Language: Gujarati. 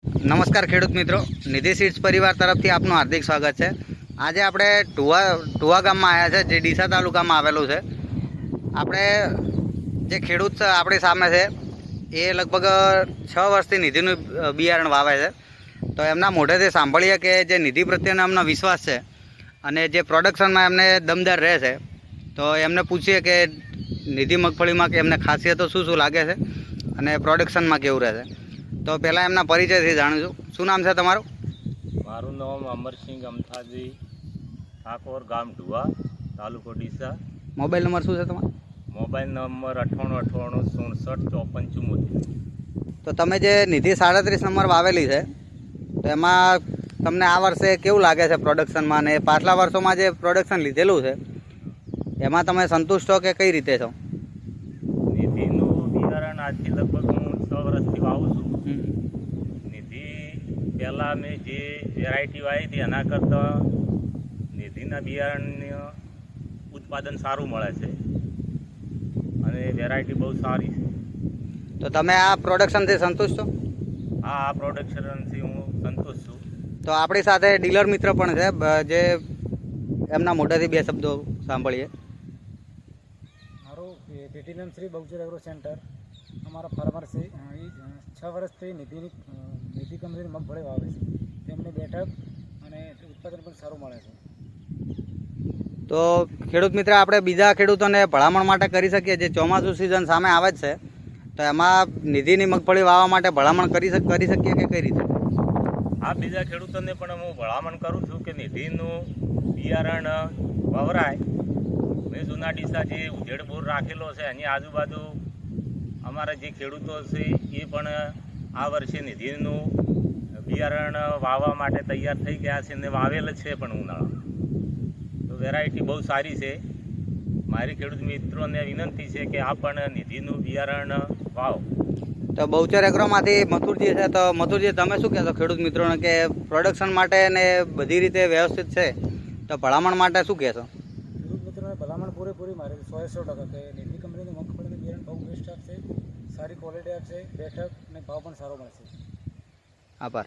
નમસ્કાર ખેડૂત મિત્રો, નિધિ સીડ્સ પરિવાર તરફથી આપનું હાર્દિક સ્વાગત છે। આજે આપણે ટુવા ગામમાં આવ્યા છે, જે ડીસા તાલુકામાં આવેલું છે। આપણે જે ખેડૂત આપણી સામે છે એ લગભગ 6 વર્ષથી નિધિનું બિયારણ વાવે છે। તો એમના મોઢેથી સાંભળીએ કે જે નિધિ પ્રત્યેનો એમનો વિશ્વાસ છે અને જે પ્રોડક્શનમાં એમને દમદાર રહે છે, તો એમને પૂછીએ કે નિધિ મગફળીમાં કે એમને ખાસિયતો શું શું લાગે છે અને પ્રોડક્શનમાં કેવું રહે છે। તો પહેલાં એમના પરિચયથી જાણીશું। શું નામ છે તમારું? મારું નામ અમરસિંહ અમથાજી ઠાકોર, ગામ ઢુવા, તાલુકો ડીસા। મોબાઈલ નંબર શું છે તમારો? Mobile number 9898675474। તો તમે જે નિધિ 37 નંબર વાવેલી છે, તો એમાં તમને આ વર્ષે કેવું લાગે છે પ્રોડક્શનમાં, અને પાછલા વર્ષોમાં જે પ્રોડક્શન લીધેલું છે એમાં તમે સંતુષ્ટ છો કે કઈ રીતે છો? નિધિનું બિયારણ આજથી લગભગ હું 6 વર્ષથી વાવું છું। નિધિ પહેલાં મેં જે વેરાયટી વાવી હતી એના કરતાં નિધિના બિયારણનું ઉત્પાદન સારું મળે છે અને વેરાયટી બહુ સારી છે। તો તમે આ પ્રોડક્શનથી સંતુષ્ટ છો? આ પ્રોડક્શનથી હું સંતુષ્ટ છું। તો આપણી સાથે ડીલર મિત્ર પણ છે, જે એમના મોઢેથી બે શબ્દો સાંભળીએ। મારું પેટી નામ શ્રી બહુચર એગ્રો સેન્ટર। અમારા ફાર્મર છે, એ 6 વર્ષથી નિધિ કંપનીની મગફળી વાવે છે। તેમને બેઠક અને ઉત્પાદન પણ સારું મળે છે। તો ખેડૂત મિત્ર, આપણે બીજા ખેડૂતોને ભલામણ માટે કરી શકીએ, જે ચોમાસું સિઝન સામે આવે જ છે, તો એમાં નિધિની મગફળી વાવવા માટે ભલામણ કરી શકીએ કે કઈ રીતે? આ બીજા ખેડૂતોને પણ હું ભલામણ કરું છું કે નિધિનું બિયારણ વવરાય। મેં જૂના ડીસા જે ઉજેડ બોર રાખેલો છે એની આજુબાજુ અમારા જે ખેડૂતો છે એ પણ આ વર્ષે નિધિનું બિયારણ વાવવા માટે તૈયાર થઈ ગયા છે અને વાવેલ છે પણ ઉનાળા। તો વેરાયટી બહુ સારી છે। મારી ખેડૂત મિત્રોને વિનંતી છે કે આ પણ નિધિનું બિયારણ વાવો। તો બહુચર એગ્રોમાંથી મથુરજી છે, તો મથુરજી તમે શું કહેશો ખેડૂત મિત્રોને કે પ્રોડક્શન માટે ને બધી રીતે વ્યવસ્થિત છે, તો ભલામણ માટે શું કહેશો? ખેડૂત મિત્રોને ભલામણ પૂરેપૂરી મારે 100% કે નિધિ કંપનીની મગફળીનું બિયારણ બહુ બેસ્ટ આપશે, સારી ક્વોલિટી આપશે, બેઠક અને ભાવ પણ સારો મળશે। આભાર।